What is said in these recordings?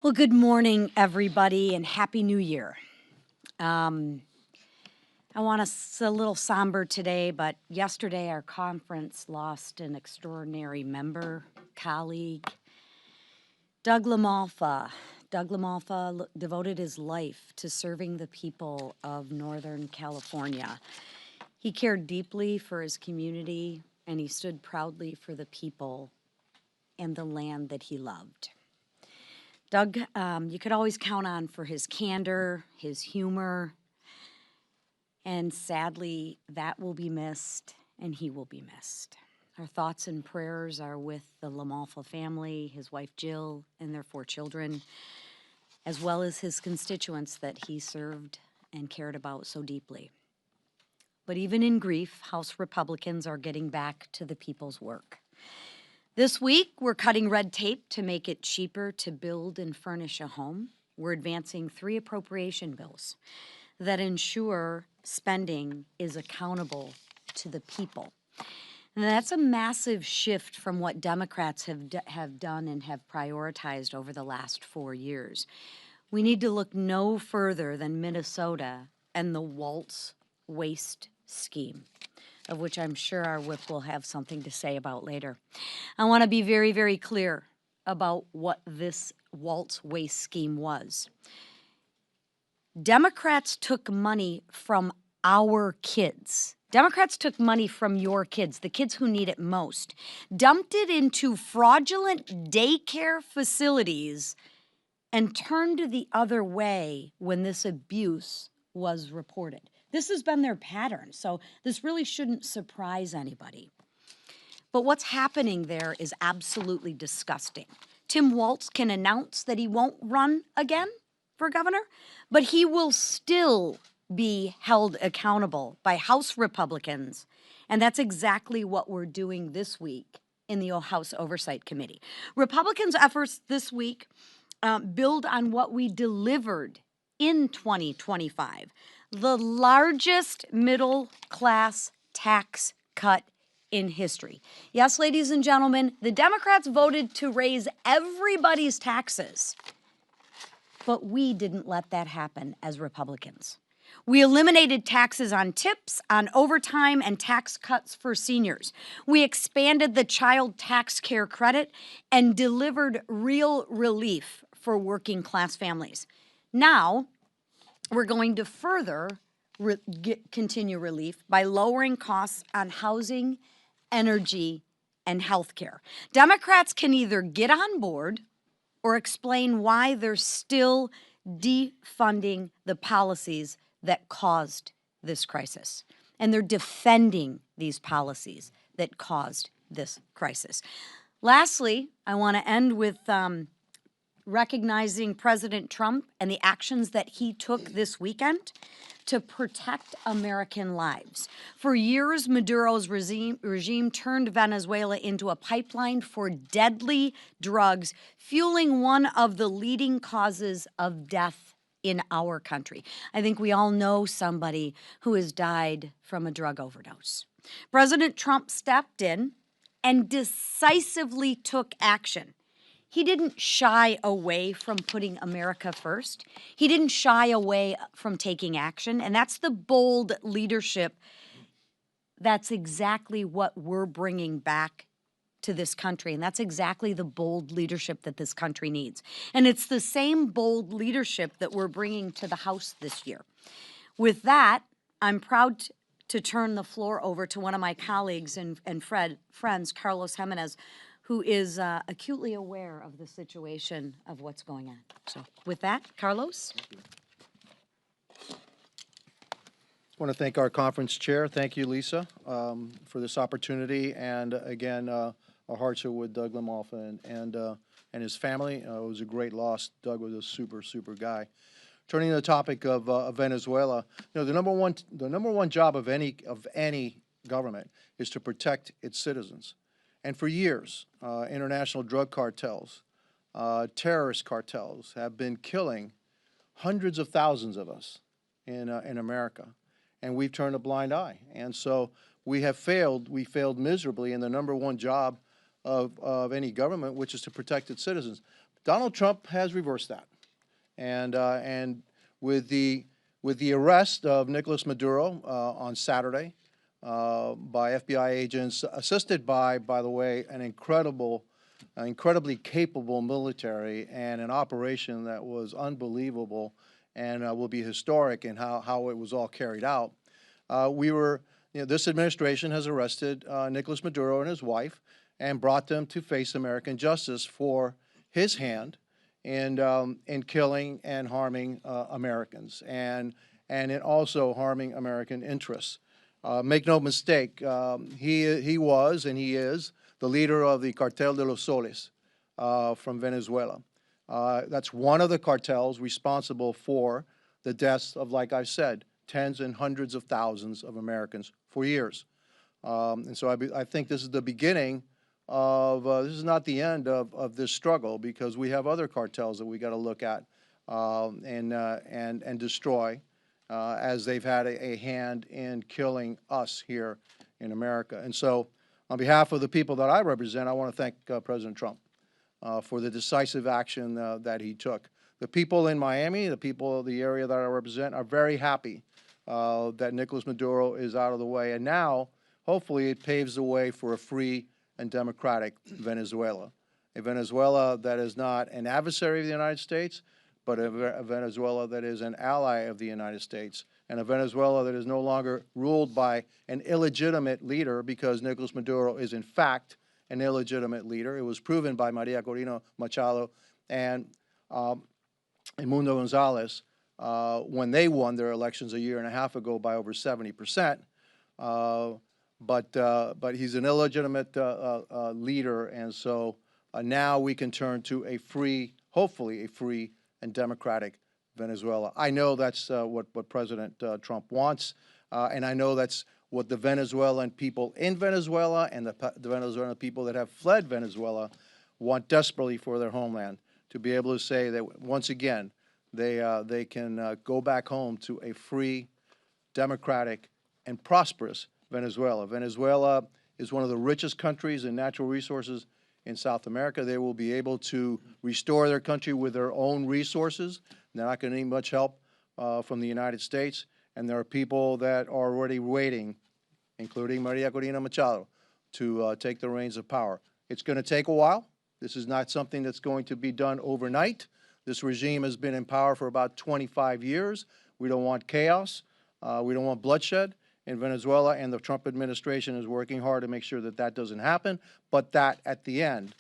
Well, good morning, everybody, and Happy New Year. I want us a little somber today, but yesterday our conference lost an extraordinary member, colleague, Doug LaMalfa. Doug LaMalfa devoted his life to serving the people of Northern California. He cared deeply for his community, and he stood proudly for the people and the land that he loved. Doug, you could always count on for his candor, his humor, and sadly, that will be missed, and he will be missed. Our thoughts and prayers are with the LaMalfa family, his wife Jill, and their 4 children, as well as his constituents that he served and cared about so deeply. But even in grief, House Republicans are getting back to the people's work. This week, we're cutting red tape to make it cheaper to build and furnish a home. We're advancing 3 appropriation bills that ensure spending is accountable to the people. And that's a massive shift from what Democrats have done and have prioritized over the last 4 years. We need to look no further than Minnesota and the Waltz Waste Scheme, of which I'm sure our whip will have something to say about later. I want to be very, very clear about what this Waltz Waste Scheme was. Democrats took money from our kids. Democrats took money from your kids, the kids who need it most, dumped it into fraudulent daycare facilities, and turned the other way when this abuse was reported. This has been their pattern, so this really shouldn't surprise anybody. But what's happening there is absolutely disgusting. Tim Walz can announce that he won't run again for governor, but he will still be held accountable by House Republicans, and that's exactly what we're doing this week in the House Oversight Committee. Republicans' efforts this week build on what we delivered in 2025. The largest middle-class tax cut in history. Yes, ladies and gentlemen, the Democrats voted to raise everybody's taxes, but we didn't let that happen as Republicans. We eliminated taxes on tips, on overtime, and tax cuts for seniors. We expanded the child tax care credit and delivered real relief for working class families. Now, we're going to further continue relief by lowering costs on housing, energy, and health care. Democrats can either get on board or explain why they're still defunding the policies that caused this crisis. And they're defending these policies that caused this crisis. Lastly, I want to end with recognizing President Trump and the actions that he took this weekend to protect American lives. For years, Maduro's regime turned Venezuela into a pipeline for deadly drugs, fueling one of the leading causes of death in our country. I think we all know somebody who has died from a drug overdose. President Trump stepped in and decisively took action. He didn't shy away from putting America first. He didn't shy away from taking action, and that's the bold leadership. That's exactly what we're bringing back to this country, and that's exactly the bold leadership that this country needs. And it's the same bold leadership that we're bringing to the House this year. With that, I'm proud to turn the floor over to one of my colleagues and friends, Carlos Gimenez, who is acutely aware of the situation of what's going on. So with that, Carlos. I want to thank our conference chair. Thank you, Lisa, for this opportunity. And again, our hearts are with Doug LaMalfa and his family. It was a great loss. Doug was a super guy. Turning to the topic of Venezuela, you know, the number one job of any government is to protect its citizens. And for years, international drug cartels, terrorist cartels have been killing hundreds of thousands of us in America, and we've turned a blind eye. And so we have failed. We failed miserably in the number one job of any government, which is to protect its citizens. Donald Trump has reversed that. And with the arrest of Nicolas Maduro on Saturday by FBI agents, assisted by the way, an incredibly capable military and an operation that was unbelievable and will be historic in how it was all carried out. This administration has arrested Nicolas Maduro and his wife and brought them to face American justice for his hand in killing and harming Americans and in also harming American interests. Make no mistake, he was and he is the leader of the Cartel de los Soles from Venezuela. That's one of the cartels responsible for the deaths of, like I said, tens and hundreds of thousands of Americans for years. And so I think this is the beginning of, this is not the end of this struggle, because we have other cartels that we got to look at and destroy as they've had a hand in killing us here in America. And so on behalf of the people that I represent, I want to thank President Trump for the decisive action that he took. The people in Miami, the people of the area that I represent, are very happy that Nicolas Maduro is out of the way. And now, hopefully, it paves the way for a free and democratic Venezuela. A Venezuela that is not an adversary of the United States, but a Venezuela that is an ally of the United States, and a Venezuela that is no longer ruled by an illegitimate leader, because Nicolas Maduro is, in fact, an illegitimate leader. It was proven by Maria Corina Machado and Mundo Gonzalez when they won their elections a year and a half ago by over 70%. But he's an illegitimate leader, and so now we can turn to a free, hopefully a free and democratic Venezuela. I know that's what President Trump wants, and I know that's what the Venezuelan people in Venezuela and the Venezuelan people that have fled Venezuela want desperately for their homeland, to be able to say that once again they can go back home to a free, democratic, and prosperous Venezuela. Venezuela is one of the richest countries in natural resources in South America. They will be able to restore their country with their own resources. They're not going to need much help from the United States. And there are people that are already waiting, including Maria Corina Machado, to take the reins of power. It's going to take a while. This is not something that's going to be done overnight. This regime has been in power for about 25 years. We don't want chaos. We don't want bloodshed in Venezuela, and the Trump administration is working hard to make sure that that doesn't happen, but that at the end,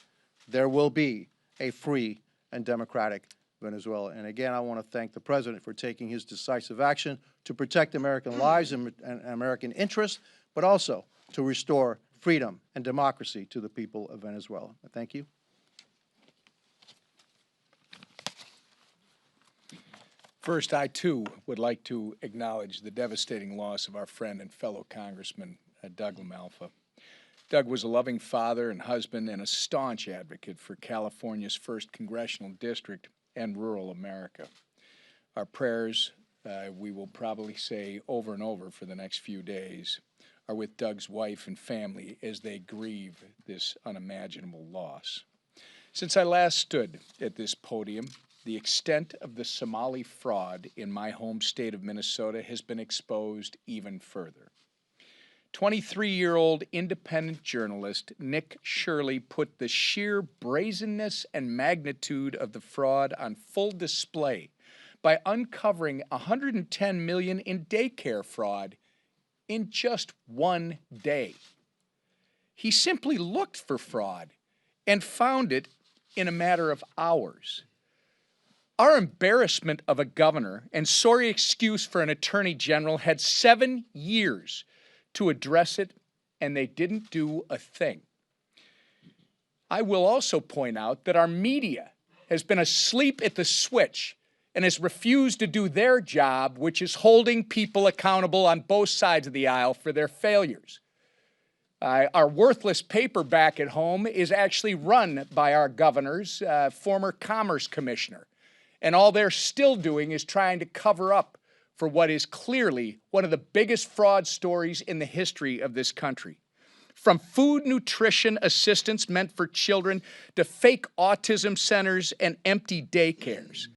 there will be a free and democratic Venezuela. And again, I want to thank the President for taking his decisive action to protect American lives and American interests, but also to restore freedom and democracy to the people of Venezuela. Thank you. First, I too would like to acknowledge the devastating loss of our friend and fellow Congressman Doug LaMalfa. Doug was a loving father and husband and a staunch advocate for California's 1st Congressional District and rural America. Our prayers, we will probably say over and over for the next few days, are with Doug's wife and family as they grieve this unimaginable loss. Since I last stood at this podium, the extent of the Somali fraud in my home state of Minnesota has been exposed even further. 23-year-old independent journalist Nick Shirley put the sheer brazenness and magnitude of the fraud on full display by uncovering $110 million in daycare fraud in just one day. He simply looked for fraud and found it in a matter of hours. Our embarrassment of a governor and sorry excuse for an attorney general had 7 years to address it, and they didn't do a thing. I will also point out that our media has been asleep at the switch and has refused to do their job, which is holding people accountable on both sides of the aisle for their failures. Our worthless paper back at home is actually run by our governor's former commerce commissioner. And all they're still doing is trying to cover up for what is clearly one of the biggest fraud stories in the history of this country. From food nutrition assistance meant for children to fake autism centers and empty daycares.